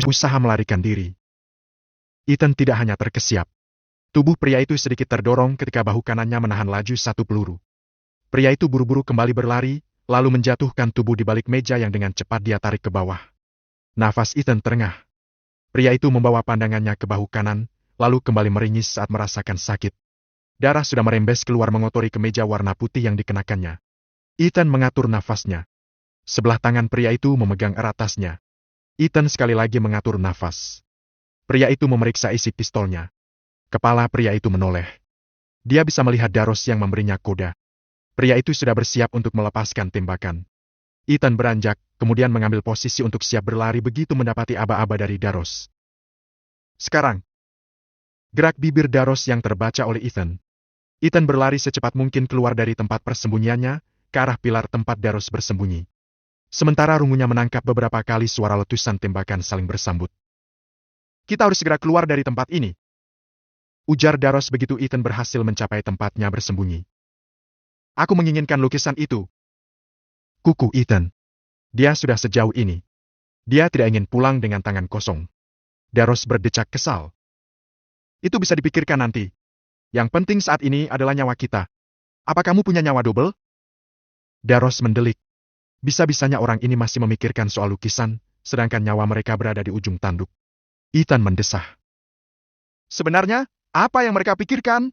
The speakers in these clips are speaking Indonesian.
usaha melarikan diri. Ethan tidak hanya terkesiap. Tubuh pria itu sedikit terdorong ketika bahu kanannya menahan laju satu peluru. Pria itu buru-buru kembali berlari, lalu menjatuhkan tubuh di balik meja yang dengan cepat dia tarik ke bawah. Nafas Ethan terengah. Pria itu membawa pandangannya ke bahu kanan, lalu kembali meringis saat merasakan sakit. Darah sudah merembes keluar mengotori kemeja warna putih yang dikenakannya. Ethan mengatur nafasnya. Sebelah tangan pria itu memegang erat tasnya. Ethan sekali lagi mengatur nafas. Pria itu memeriksa isi pistolnya. Kepala pria itu menoleh. Dia bisa melihat Daros yang memberinya koda. Pria itu sudah bersiap untuk melepaskan tembakan. Ethan beranjak, kemudian mengambil posisi untuk siap berlari begitu mendapati aba-aba dari Daros. Sekarang. Gerak bibir Daros yang terbaca oleh Ethan. Ethan berlari secepat mungkin keluar dari tempat persembunyiannya, ke arah pilar tempat Daros bersembunyi. Sementara rungunya menangkap beberapa kali suara letusan tembakan saling bersambut. Kita harus segera keluar dari tempat ini. Ujar Daros begitu Ethan berhasil mencapai tempatnya bersembunyi. Aku menginginkan lukisan itu. Kuku Ethan. Dia sudah sejauh ini. Dia tidak ingin pulang dengan tangan kosong. Daros berdecak kesal. Itu bisa dipikirkan nanti. Yang penting saat ini adalah nyawa kita. Apa kamu punya nyawa double? Daros mendelik. Bisa-bisanya orang ini masih memikirkan soal lukisan, sedangkan nyawa mereka berada di ujung tanduk. Ethan mendesah. Sebenarnya, apa yang mereka pikirkan?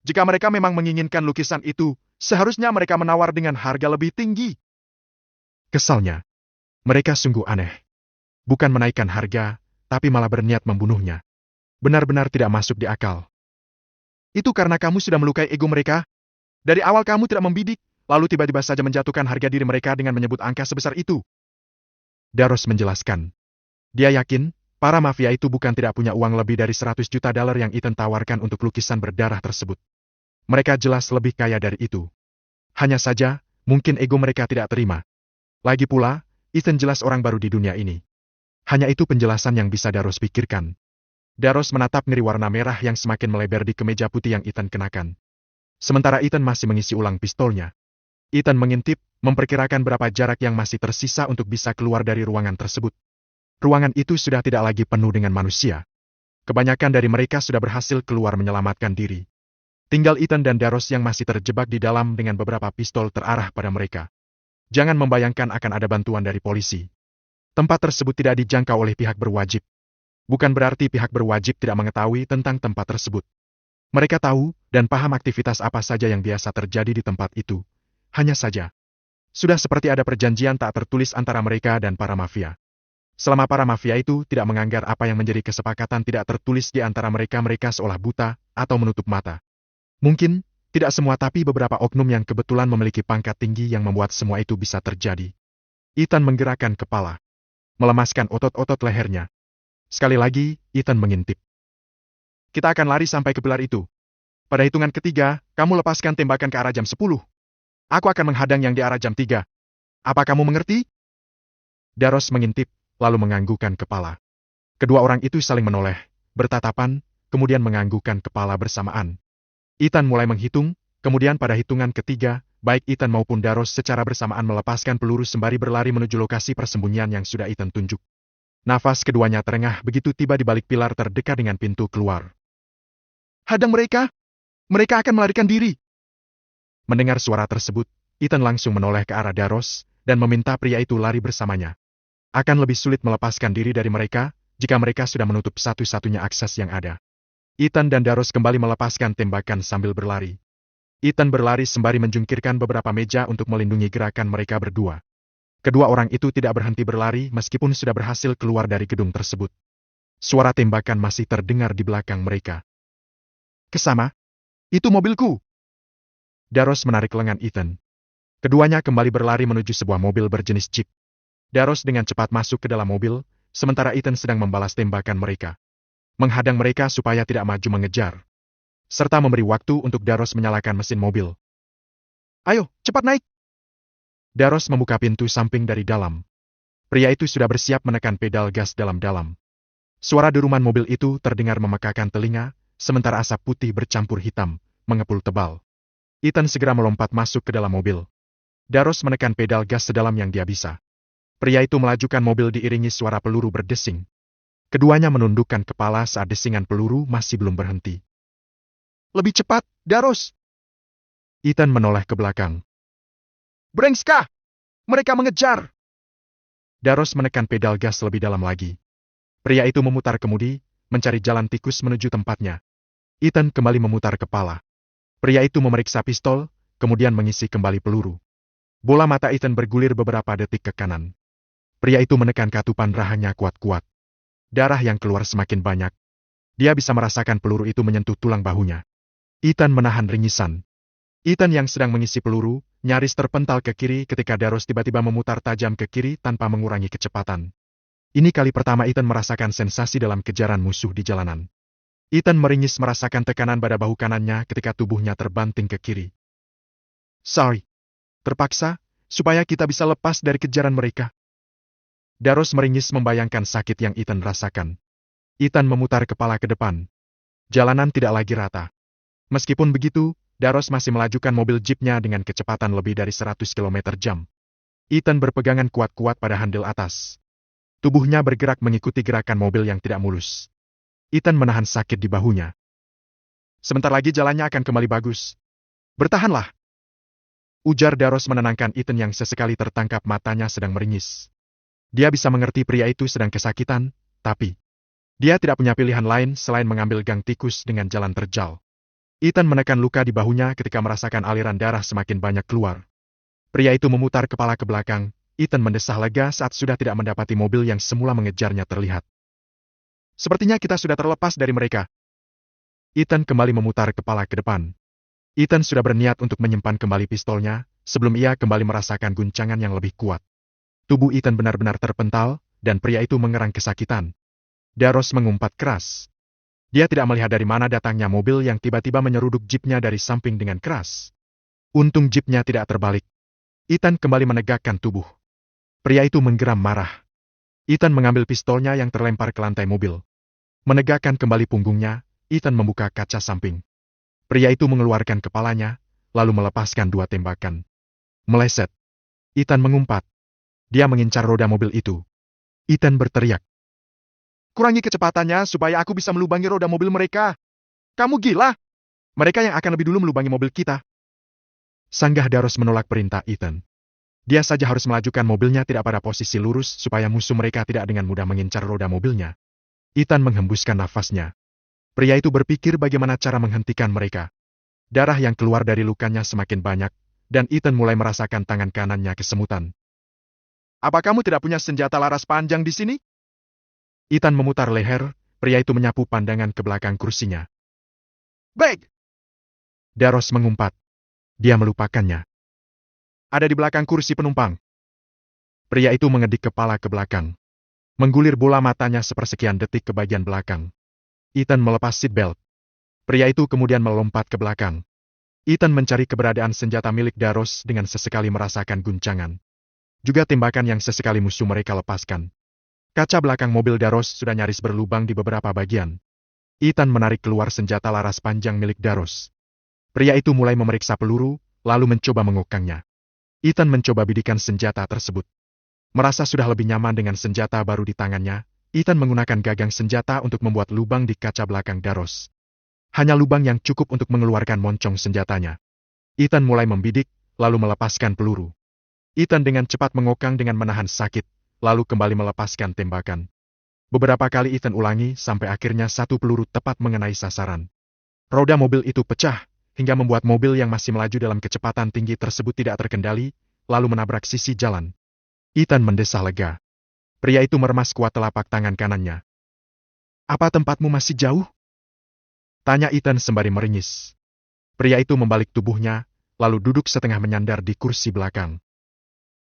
Jika mereka memang menginginkan lukisan itu, seharusnya mereka menawar dengan harga lebih tinggi. Kesalnya. Mereka sungguh aneh. Bukan menaikkan harga, tapi malah berniat membunuhnya. Benar-benar tidak masuk di akal. Itu karena kamu sudah melukai ego mereka? Dari awal kamu tidak membidik, lalu tiba-tiba saja menjatuhkan harga diri mereka dengan menyebut angka sebesar itu. Daros menjelaskan. Dia yakin, para mafia itu bukan tidak punya uang lebih dari 100 juta dolar yang Ethan tawarkan untuk lukisan berdarah tersebut. Mereka jelas lebih kaya dari itu. Hanya saja, mungkin ego mereka tidak terima. Lagi pula, Ethan jelas orang baru di dunia ini. Hanya itu penjelasan yang bisa Daros pikirkan. Daros menatap ngeri warna merah yang semakin melebar di kemeja putih yang Ethan kenakan. Sementara Ethan masih mengisi ulang pistolnya. Ethan mengintip, memperkirakan berapa jarak yang masih tersisa untuk bisa keluar dari ruangan tersebut. Ruangan itu sudah tidak lagi penuh dengan manusia. Kebanyakan dari mereka sudah berhasil keluar menyelamatkan diri. Tinggal Ethan dan Daros yang masih terjebak di dalam dengan beberapa pistol terarah pada mereka. Jangan membayangkan akan ada bantuan dari polisi. Tempat tersebut tidak dijangkau oleh pihak berwajib. Bukan berarti pihak berwajib tidak mengetahui tentang tempat tersebut. Mereka tahu dan paham aktivitas apa saja yang biasa terjadi di tempat itu. Hanya saja, sudah seperti ada perjanjian tak tertulis antara mereka dan para mafia. Selama para mafia itu tidak menganggar apa yang menjadi kesepakatan tidak tertulis di antara mereka seolah buta atau menutup mata. Mungkin, tidak semua tapi beberapa oknum yang kebetulan memiliki pangkat tinggi yang membuat semua itu bisa terjadi. Ethan menggerakkan kepala. Melemaskan otot-otot lehernya. Sekali lagi, Ethan mengintip. Kita akan lari sampai ke pilar itu. Pada hitungan ketiga, kamu lepaskan tembakan ke arah jam 10. Aku akan menghadang yang di arah jam 3. Apa kamu mengerti? Daros mengintip, lalu menganggukkan kepala. Kedua orang itu saling menoleh, bertatapan, kemudian menganggukkan kepala bersamaan. Ethan mulai menghitung, kemudian pada hitungan ketiga, baik Ethan maupun Daros secara bersamaan melepaskan peluru sembari berlari menuju lokasi persembunyian yang sudah Ethan tunjuk. Nafas keduanya terengah begitu tiba di balik pilar terdekat dengan pintu keluar. Hadang mereka! Mereka akan melarikan diri! Mendengar suara tersebut, Ethan langsung menoleh ke arah Daros, dan meminta pria itu lari bersamanya. Akan lebih sulit melepaskan diri dari mereka, jika mereka sudah menutup satu-satunya akses yang ada. Ethan dan Daros kembali melepaskan tembakan sambil berlari. Ethan berlari sembari menjungkirkan beberapa meja untuk melindungi gerakan mereka berdua. Kedua orang itu tidak berhenti berlari meskipun sudah berhasil keluar dari gedung tersebut. Suara tembakan masih terdengar di belakang mereka. Kesama? Itu mobilku! Daros menarik lengan Ethan. Keduanya kembali berlari menuju sebuah mobil berjenis jeep. Daros dengan cepat masuk ke dalam mobil, sementara Ethan sedang membalas tembakan mereka. Menghadang mereka supaya tidak maju mengejar. Serta memberi waktu untuk Daros menyalakan mesin mobil. Ayo, cepat naik! Daros membuka pintu samping dari dalam. Pria itu sudah bersiap menekan pedal gas dalam-dalam. Suara deruman mobil itu terdengar memekakan telinga, sementara asap putih bercampur hitam, mengepul tebal. Ethan segera melompat masuk ke dalam mobil. Daros menekan pedal gas sedalam yang dia bisa. Pria itu melajukan mobil diiringi suara peluru berdesing. Keduanya menundukkan kepala saat desingan peluru masih belum berhenti. Lebih cepat, Daros! Ethan menoleh ke belakang. Brengska! Mereka mengejar! Daros menekan pedal gas lebih dalam lagi. Pria itu memutar kemudi, mencari jalan tikus menuju tempatnya. Ethan kembali memutar kepala. Pria itu memeriksa pistol, kemudian mengisi kembali peluru. Bola mata Ethan bergulir beberapa detik ke kanan. Pria itu menekan katupan rahangnya kuat-kuat. Darah yang keluar semakin banyak. Dia bisa merasakan peluru itu menyentuh tulang bahunya. Ethan menahan ringisan. Ethan yang sedang mengisi peluru, nyaris terpental ke kiri ketika Daros tiba-tiba memutar tajam ke kiri tanpa mengurangi kecepatan. Ini kali pertama Ethan merasakan sensasi dalam kejaran musuh di jalanan. Ethan meringis merasakan tekanan pada bahu kanannya ketika tubuhnya terbanting ke kiri. Sorry. Terpaksa, supaya kita bisa lepas dari kejaran mereka. Daros meringis membayangkan sakit yang Ethan rasakan. Ethan memutar kepala ke depan. Jalanan tidak lagi rata. Meskipun begitu, Daros masih melajukan mobil jeepnya dengan kecepatan lebih dari 100 km/jam. Ethan berpegangan kuat-kuat pada handil atas. Tubuhnya bergerak mengikuti gerakan mobil yang tidak mulus. Ethan menahan sakit di bahunya. Sebentar lagi jalannya akan kembali bagus. Bertahanlah. Ujar Daros menenangkan Ethan yang sesekali tertangkap matanya sedang meringis. Dia bisa mengerti pria itu sedang kesakitan, tapi dia tidak punya pilihan lain selain mengambil gang tikus dengan jalan terjal. Ethan menekan luka di bahunya ketika merasakan aliran darah semakin banyak keluar. Pria itu memutar kepala ke belakang. Ethan mendesah lega saat sudah tidak mendapati mobil yang semula mengejarnya terlihat. Sepertinya kita sudah terlepas dari mereka. Ethan kembali memutar kepala ke depan. Ethan sudah berniat untuk menyimpan kembali pistolnya, sebelum ia kembali merasakan guncangan yang lebih kuat. Tubuh Ethan benar-benar terpental, dan pria itu mengerang kesakitan. Daros mengumpat keras. Dia tidak melihat dari mana datangnya mobil yang tiba-tiba menyeruduk jeepnya dari samping dengan keras. Untung jeepnya tidak terbalik. Ethan kembali menegakkan tubuh. Pria itu menggeram marah. Ethan mengambil pistolnya yang terlempar ke lantai mobil. Menegakkan kembali punggungnya, Ethan membuka kaca samping. Pria itu mengeluarkan kepalanya, lalu melepaskan 2 tembakan. Meleset. Ethan mengumpat. Dia mengincar roda mobil itu. Ethan berteriak. Kurangi kecepatannya supaya aku bisa melubangi roda mobil mereka. Kamu gila? Mereka yang akan lebih dulu melubangi mobil kita. Sanggah Daros menolak perintah Ethan. Dia saja harus melajukan mobilnya tidak pada posisi lurus supaya musuh mereka tidak dengan mudah mengincar roda mobilnya. Ethan menghembuskan nafasnya. Pria itu berpikir bagaimana cara menghentikan mereka. Darah yang keluar dari lukanya semakin banyak, dan Ethan mulai merasakan tangan kanannya kesemutan. Apa kamu tidak punya senjata laras panjang di sini? Ethan memutar leher, pria itu menyapu pandangan ke belakang kursinya. Baik! Daros mengumpat. Dia melupakannya. Ada di belakang kursi penumpang. Pria itu mengedik kepala ke belakang. Menggulir bola matanya sepersekian detik ke bagian belakang. Ethan melepas seatbelt. Pria itu kemudian melompat ke belakang. Ethan mencari keberadaan senjata milik Daros dengan sesekali merasakan guncangan. Juga tembakan yang sesekali musuh mereka lepaskan. Kaca belakang mobil Daros sudah nyaris berlubang di beberapa bagian. Ethan menarik keluar senjata laras panjang milik Daros. Pria itu mulai memeriksa peluru, lalu mencoba mengokangnya. Ethan mencoba bidikan senjata tersebut. Merasa sudah lebih nyaman dengan senjata baru di tangannya, Ethan menggunakan gagang senjata untuk membuat lubang di kaca belakang Daros. Hanya lubang yang cukup untuk mengeluarkan moncong senjatanya. Ethan mulai membidik, lalu melepaskan peluru. Ethan dengan cepat mengokang dengan menahan sakit, lalu kembali melepaskan tembakan. Beberapa kali Ethan ulangi sampai akhirnya 1 peluru tepat mengenai sasaran. Roda mobil itu pecah, hingga membuat mobil yang masih melaju dalam kecepatan tinggi tersebut tidak terkendali, lalu menabrak sisi jalan. Ethan mendesah lega. Pria itu meremas kuat telapak tangan kanannya. Apa tempatmu masih jauh? Tanya Ethan sembari meringis. Pria itu membalik tubuhnya, lalu duduk setengah menyandar di kursi belakang.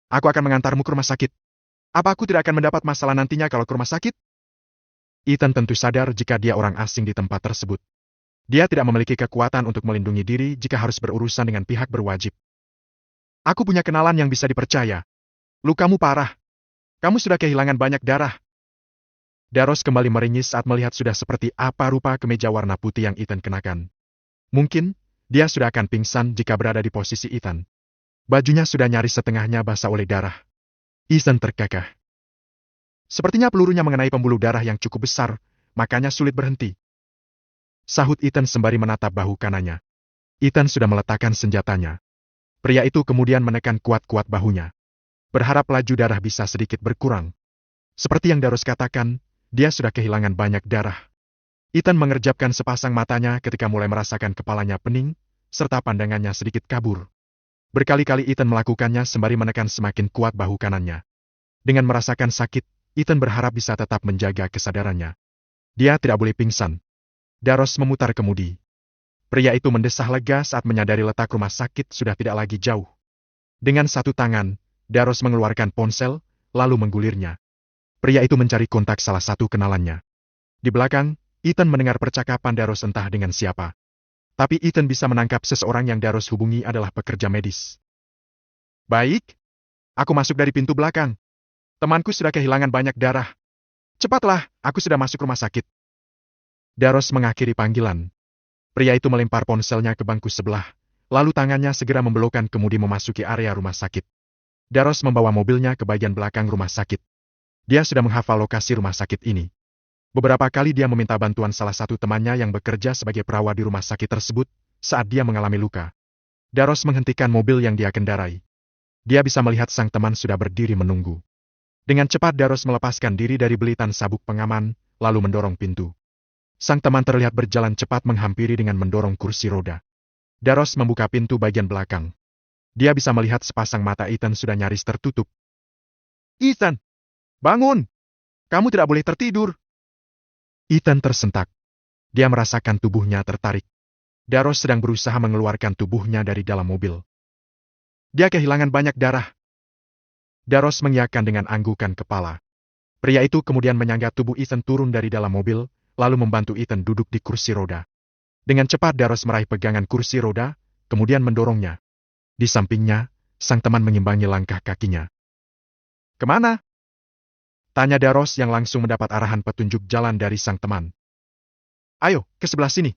Aku akan mengantarmu ke rumah sakit. Apa aku tidak akan mendapat masalah nantinya kalau ke rumah sakit? Ethan tentu sadar jika dia orang asing di tempat tersebut. Dia tidak memiliki kekuatan untuk melindungi diri jika harus berurusan dengan pihak berwajib. Aku punya kenalan yang bisa dipercaya. Lukamu parah. Kamu sudah kehilangan banyak darah. Daros kembali meringis saat melihat sudah seperti apa rupa kemeja warna putih yang Ethan kenakan. Mungkin, dia sudah akan pingsan jika berada di posisi Ethan. Bajunya sudah nyaris setengahnya basah oleh darah. Ethan terkekeh. Sepertinya pelurunya mengenai pembuluh darah yang cukup besar, makanya sulit berhenti. Sahut Ethan sembari menatap bahu kanannya. Ethan sudah meletakkan senjatanya. Pria itu kemudian menekan kuat-kuat bahunya. Berharap laju darah bisa sedikit berkurang. Seperti yang Daros katakan, dia sudah kehilangan banyak darah. Ethan mengerjapkan sepasang matanya ketika mulai merasakan kepalanya pening, serta pandangannya sedikit kabur. Berkali-kali Ethan melakukannya sembari menekan semakin kuat bahu kanannya. Dengan merasakan sakit, Ethan berharap bisa tetap menjaga kesadarannya. Dia tidak boleh pingsan. Daros memutar kemudi. Pria itu mendesah lega saat menyadari letak rumah sakit sudah tidak lagi jauh. Dengan satu tangan, Daros mengeluarkan ponsel, lalu menggulirnya. Pria itu mencari kontak salah satu kenalannya. Di belakang, Ethan mendengar percakapan Daros entah dengan siapa. Tapi Ethan bisa menangkap seseorang yang Daros hubungi adalah pekerja medis. Baik, aku masuk dari pintu belakang. Temanku sudah kehilangan banyak darah. Cepatlah, aku sudah masuk rumah sakit. Daros mengakhiri panggilan. Pria itu melempar ponselnya ke bangku sebelah, lalu tangannya segera membelokkan kemudi memasuki area rumah sakit. Daros membawa mobilnya ke bagian belakang rumah sakit. Dia sudah menghafal lokasi rumah sakit ini. Beberapa kali dia meminta bantuan salah satu temannya yang bekerja sebagai perawat di rumah sakit tersebut saat dia mengalami luka. Daros menghentikan mobil yang dia kendarai. Dia bisa melihat sang teman sudah berdiri menunggu. Dengan cepat Daros melepaskan diri dari belitan sabuk pengaman, lalu mendorong pintu. Sang teman terlihat berjalan cepat menghampiri dengan mendorong kursi roda. Daros membuka pintu bagian belakang. Dia bisa melihat sepasang mata Ethan sudah nyaris tertutup. Ethan! Bangun! Kamu tidak boleh tertidur! Ethan tersentak. Dia merasakan tubuhnya tertarik. Daros sedang berusaha mengeluarkan tubuhnya dari dalam mobil. Dia kehilangan banyak darah. Daros mengiyakan dengan anggukan kepala. Pria itu kemudian menyangga tubuh Ethan turun dari dalam mobil, lalu membantu Ethan duduk di kursi roda. Dengan cepat Daros meraih pegangan kursi roda, kemudian mendorongnya. Di sampingnya, sang teman mengimbangi langkah kakinya. Kemana? Tanya Daros yang langsung mendapat arahan petunjuk jalan dari sang teman. Ayo, ke sebelah sini.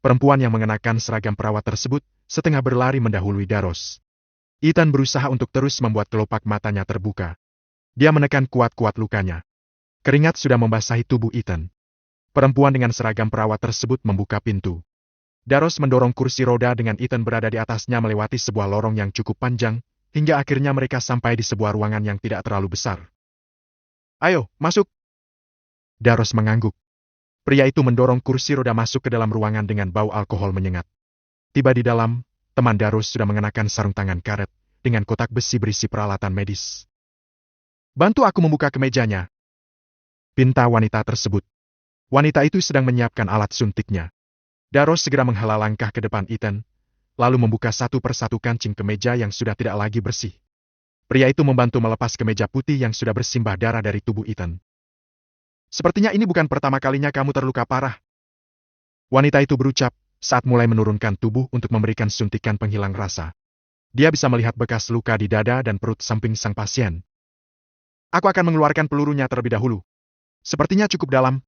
Perempuan yang mengenakan seragam perawat tersebut, setengah berlari mendahului Daros. Ethan berusaha untuk terus membuat kelopak matanya terbuka. Dia menekan kuat-kuat lukanya. Keringat sudah membasahi tubuh Ethan. Perempuan dengan seragam perawat tersebut membuka pintu. Daros mendorong kursi roda dengan Ethan berada di atasnya melewati sebuah lorong yang cukup panjang, hingga akhirnya mereka sampai di sebuah ruangan yang tidak terlalu besar. Ayo, masuk. Daros mengangguk. Pria itu mendorong kursi roda masuk ke dalam ruangan dengan bau alkohol menyengat. Tiba di dalam, teman Daros sudah mengenakan sarung tangan karet, dengan kotak besi berisi peralatan medis. Bantu aku membuka kemejanya. Pinta wanita tersebut. Wanita itu sedang menyiapkan alat suntiknya. Daros segera menghela langkah ke depan Ethan, lalu membuka satu persatu kancing kemeja yang sudah tidak lagi bersih. Pria itu membantu melepas kemeja putih yang sudah bersimbah darah dari tubuh Ethan. Sepertinya ini bukan pertama kalinya kamu terluka parah. Wanita itu berucap, saat mulai menurunkan tubuh untuk memberikan suntikan penghilang rasa. Dia bisa melihat bekas luka di dada dan perut samping sang pasien. Aku akan mengeluarkan pelurunya terlebih dahulu. Sepertinya cukup dalam.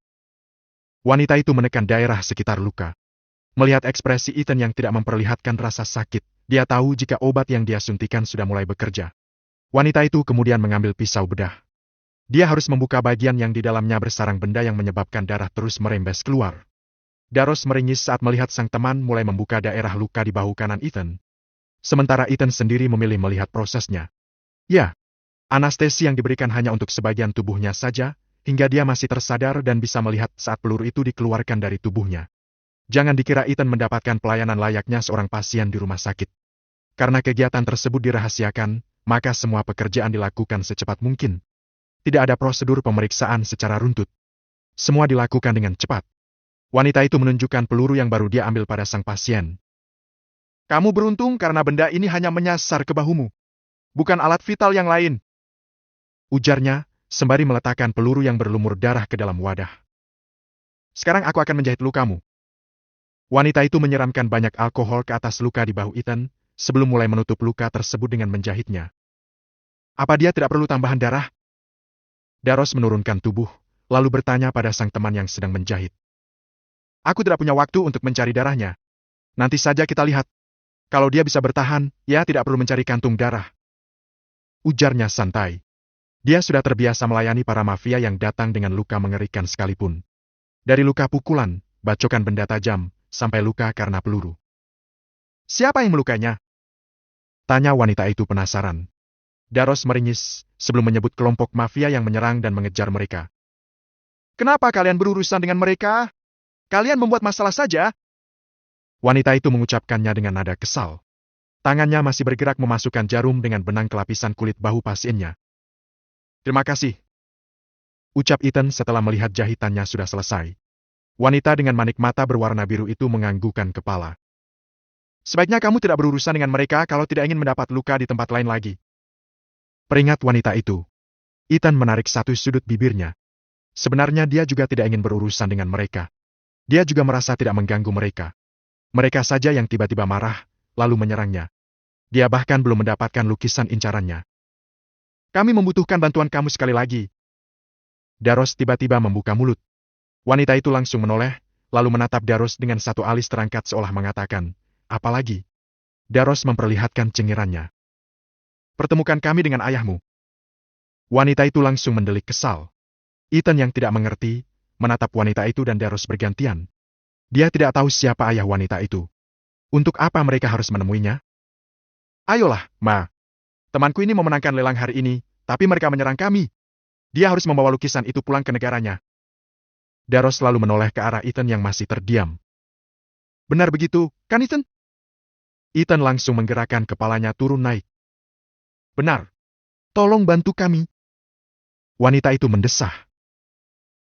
Wanita itu menekan daerah sekitar luka. Melihat ekspresi Ethan yang tidak memperlihatkan rasa sakit, dia tahu jika obat yang dia suntikan sudah mulai bekerja. Wanita itu kemudian mengambil pisau bedah. Dia harus membuka bagian yang di dalamnya bersarang benda yang menyebabkan darah terus merembes keluar. Daros meringis saat melihat sang teman mulai membuka daerah luka di bahu kanan Ethan. Sementara Ethan sendiri memilih melihat prosesnya. Ya, anestesi yang diberikan hanya untuk sebagian tubuhnya saja, hingga dia masih tersadar dan bisa melihat saat peluru itu dikeluarkan dari tubuhnya. Jangan dikira Ethan mendapatkan pelayanan layaknya seorang pasien di rumah sakit. Karena kegiatan tersebut dirahasiakan, maka semua pekerjaan dilakukan secepat mungkin. Tidak ada prosedur pemeriksaan secara runtut. Semua dilakukan dengan cepat. Wanita itu menunjukkan peluru yang baru dia ambil pada sang pasien. Kamu beruntung karena benda ini hanya menyasar ke bahumu. Bukan alat vital yang lain. Ujarnya, sembari meletakkan peluru yang berlumur darah ke dalam wadah. Sekarang aku akan menjahit lukamu. Wanita itu menyiramkan banyak alkohol ke atas luka di bahu Ethan, sebelum mulai menutup luka tersebut dengan menjahitnya. Apa dia tidak perlu tambahan darah? Daros menurunkan tubuh, lalu bertanya pada sang teman yang sedang menjahit. Aku tidak punya waktu untuk mencari darahnya. Nanti saja kita lihat. Kalau dia bisa bertahan, ya tidak perlu mencari kantung darah. Ujarnya santai. Dia sudah terbiasa melayani para mafia yang datang dengan luka mengerikan sekalipun. Dari luka pukulan, bacokan benda tajam, sampai luka karena peluru. Siapa yang melukainya? Tanya wanita itu penasaran. Daros meringis sebelum menyebut kelompok mafia yang menyerang dan mengejar mereka. Kenapa kalian berurusan dengan mereka? Kalian membuat masalah saja. Wanita itu mengucapkannya dengan nada kesal. Tangannya masih bergerak memasukkan jarum dengan benang ke lapisan kulit bahu pasiennya. Terima kasih. Ucap Ethan setelah melihat jahitannya sudah selesai. Wanita dengan manik mata berwarna biru itu menganggukkan kepala. Sebaiknya kamu tidak berurusan dengan mereka kalau tidak ingin mendapat luka di tempat lain lagi. Peringat wanita itu. Ethan menarik satu sudut bibirnya. Sebenarnya dia juga tidak ingin berurusan dengan mereka. Dia juga merasa tidak mengganggu mereka. Mereka saja yang tiba-tiba marah, lalu menyerangnya. Dia bahkan belum mendapatkan lukisan incarannya. Kami membutuhkan bantuan kamu sekali lagi. Daros tiba-tiba membuka mulut. Wanita itu langsung menoleh, lalu menatap Daros dengan satu alis terangkat seolah mengatakan, apalagi? Daros memperlihatkan cengirannya. Pertemukan kami dengan ayahmu. Wanita itu langsung mendelik kesal. Ethan yang tidak mengerti, menatap wanita itu dan Daros bergantian. Dia tidak tahu siapa ayah wanita itu. Untuk apa mereka harus menemuinya? Ayolah, Ma. Temanku ini memenangkan lelang hari ini, tapi mereka menyerang kami. Dia harus membawa lukisan itu pulang ke negaranya. Daros lalu menoleh ke arah Ethan yang masih terdiam. Benar begitu, kan Ethan? Ethan langsung menggerakkan kepalanya turun naik. Benar. Tolong bantu kami. Wanita itu mendesah.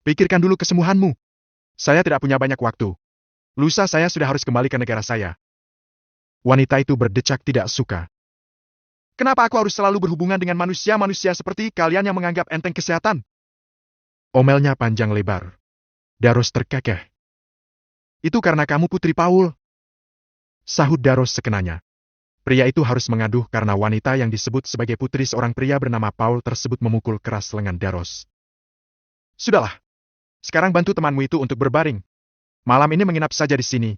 Pikirkan dulu kesembuhanmu. Saya tidak punya banyak waktu. Lusa saya sudah harus kembali ke negara saya. Wanita itu berdecak tidak suka. Kenapa aku harus selalu berhubungan dengan manusia-manusia seperti kalian yang menganggap enteng kesehatan? Omelnya panjang lebar. Daros terkekeh. Itu karena kamu putri Paul. Sahut Daros sekenanya. Pria itu harus mengaduh karena wanita yang disebut sebagai putri seorang pria bernama Paul tersebut memukul keras lengan Daros. Sudahlah. Sekarang bantu temanmu itu untuk berbaring. Malam ini menginap saja di sini.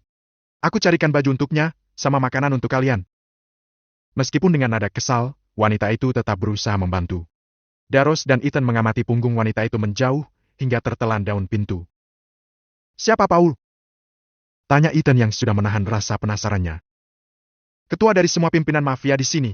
Aku carikan baju untuknya, sama makanan untuk kalian. Meskipun dengan nada kesal, wanita itu tetap berusaha membantu. Daros dan Ethan mengamati punggung wanita itu menjauh, hingga tertelan daun pintu. Siapa Paul? Tanya Ethan yang sudah menahan rasa penasarannya. Ketua dari semua pimpinan mafia di sini.